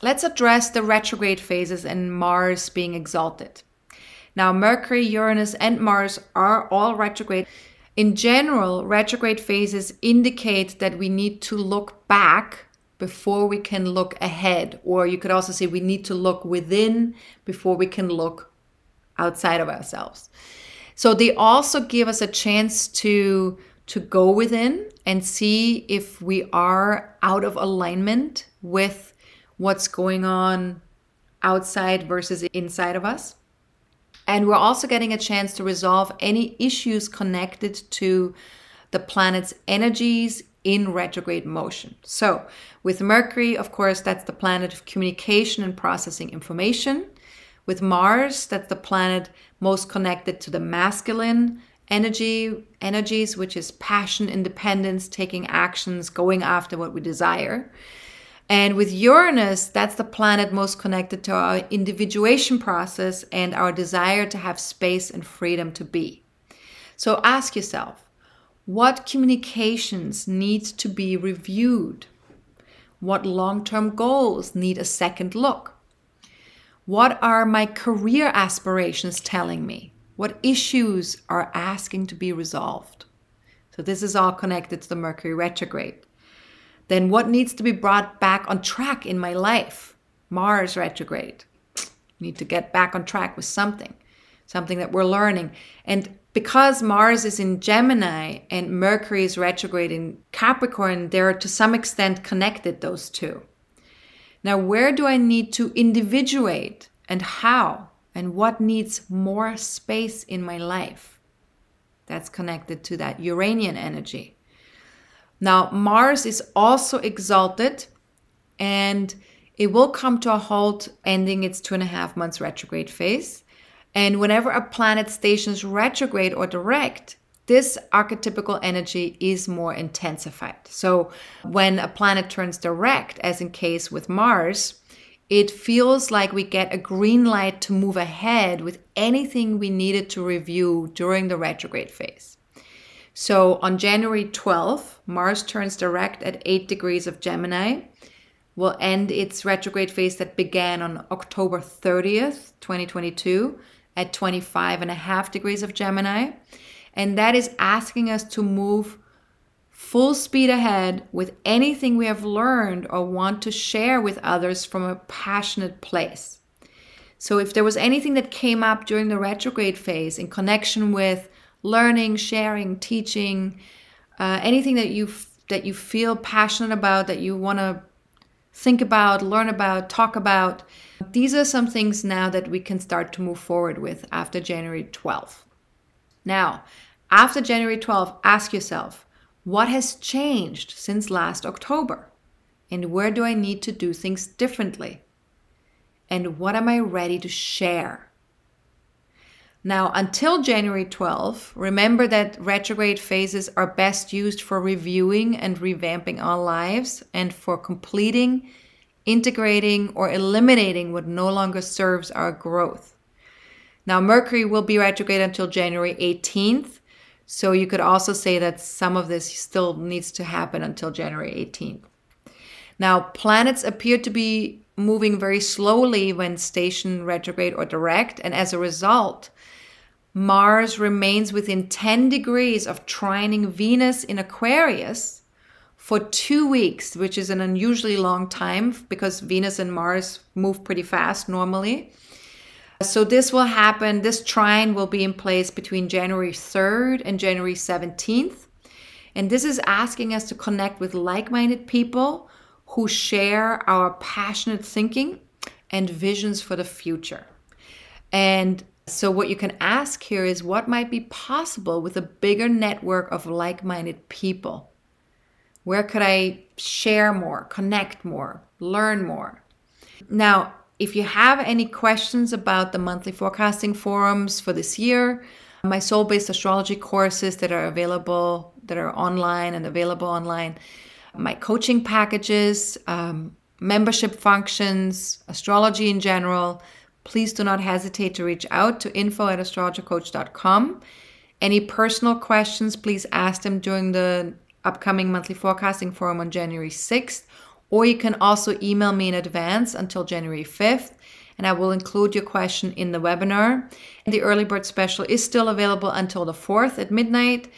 let's address the retrograde phases and Mars being exalted. Now, Mercury, Uranus, and Mars are all retrograde. In general, retrograde phases indicate that we need to look back before we can look ahead. Or you could also say we need to look within before we can look outside of ourselves. So they also give us a chance to go within and see if we are out of alignment with what's going on outside versus inside of us. And we're also getting a chance to resolve any issues connected to the planet's energies in retrograde motion. So with Mercury, of course, that's the planet of communication and processing information. With Mars, that's the planet most connected to the masculine energies, which is passion, independence, taking actions, going after what we desire. And with Uranus, that's the planet most connected to our individuation process and our desire to have space and freedom to be. So ask yourself, what communications need to be reviewed? What long-term goals need a second look? What are my career aspirations telling me? What issues are asking to be resolved? So this is all connected to the Mercury retrograde. Then what needs to be brought back on track in my life? Mars retrograde. Need to get back on track with something that we're learning. And because Mars is in Gemini and Mercury is retrograde in Capricorn, they're to some extent connected, those two. Now, where do I need to individuate and how? And what needs more space in my life? That's connected to that Uranian energy. Now, Mars is also exalted and it will come to a halt ending its 2.5 months retrograde phase. And whenever a planet stations retrograde or direct, this archetypical energy is more intensified. So when a planet turns direct, as in case with Mars, it feels like we get a green light to move ahead with anything we needed to review during the retrograde phase. So on January 12th, Mars turns direct at 8 degrees of Gemini, will end its retrograde phase that began on October 30th, 2022 at 25.5 degrees of Gemini. And that is asking us to move full speed ahead with anything we have learned or want to share with others from a passionate place. So if there was anything that came up during the retrograde phase in connection with learning, sharing, teaching, anything that you feel passionate about, that you want to think about, learn about, talk about, these are some things now that we can start to move forward with after January 12th. Now, after January 12th, ask yourself, what has changed since last October? And where do I need to do things differently? And what am I ready to share? Now, until January 12th, remember that retrograde phases are best used for reviewing and revamping our lives and for completing, integrating, or eliminating what no longer serves our growth. Now, Mercury will be retrograde until January 18th, so you could also say that some of this still needs to happen until January 18th. Now, planets appear to be moving very slowly when stationed retrograde or direct, and as a result, Mars remains within 10 degrees of trining Venus in Aquarius for 2 weeks, which is an unusually long time because Venus and Mars move pretty fast normally. So this will happen, this trine will be in place between January 3rd and January 17th. And this is asking us to connect with like-minded people who share our passionate thinking and visions for the future. And so what you can ask here is what might be possible with a bigger network of like-minded people? Where could I share more, connect more, learn more? Now, if you have any questions about the monthly forecasting forums for this year, my soul-based astrology courses that are available, that are online and available online, my coaching packages, membership functions, astrology in general, please do not hesitate to reach out to info@astrologercoach.com. Any personal questions, please ask them during the upcoming monthly forecasting forum on January 6th or you can also email me in advance until January 5th, and I will include your question in the webinar. And the early bird special is still available until the 4th at midnight.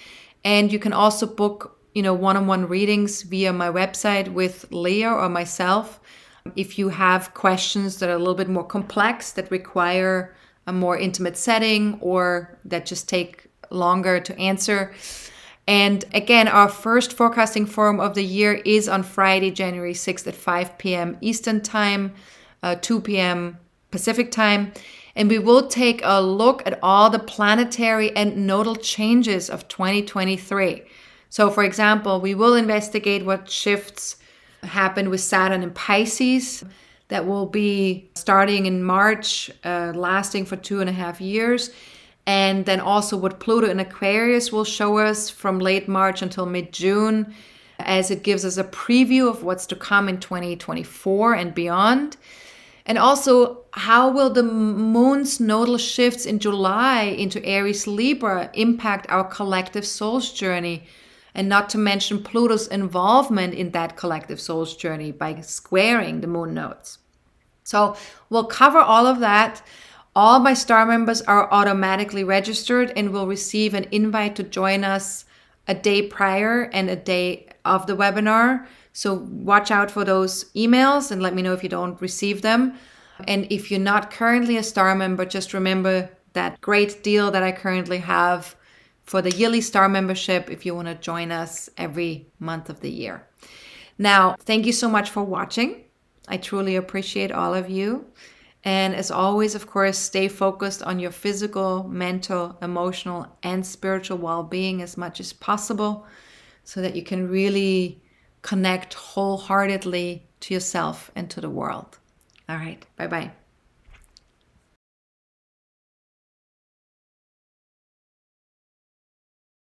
And you can also book, one-on-one readings via my website with Leah or myself if you have questions that are a little bit more complex, that require a more intimate setting, or that just take longer to answer. And again, our first forecasting forum of the year is on Friday, January 6th at 5 p.m. Eastern Time, 2 p.m. Pacific Time. And we will take a look at all the planetary and nodal changes of 2023. So, for example, we will investigate what shifts happened with Saturn in Pisces. That will be starting in March, lasting for 2.5 years. And then also what Pluto in Aquarius will show us from late March until mid-June, as it gives us a preview of what's to come in 2024 and beyond. And also, how will the moon's nodal shifts in July into Aries Libra impact our collective soul's journey? And not to mention Pluto's involvement in that collective soul's journey by squaring the moon nodes. So we'll cover all of that. All my star members are automatically registered and will receive an invite to join us a day prior and a day of the webinar. So watch out for those emails and let me know if you don't receive them. And if you're not currently a star member, just remember that great deal that I currently have for the yearly star membership if you want to join us every month of the year. Now, thank you so much for watching. I truly appreciate all of you. And as always, of course, stay focused on your physical, mental, emotional, and spiritual well-being as much as possible so that you can really connect wholeheartedly to yourself and to the world. All right. Bye-bye.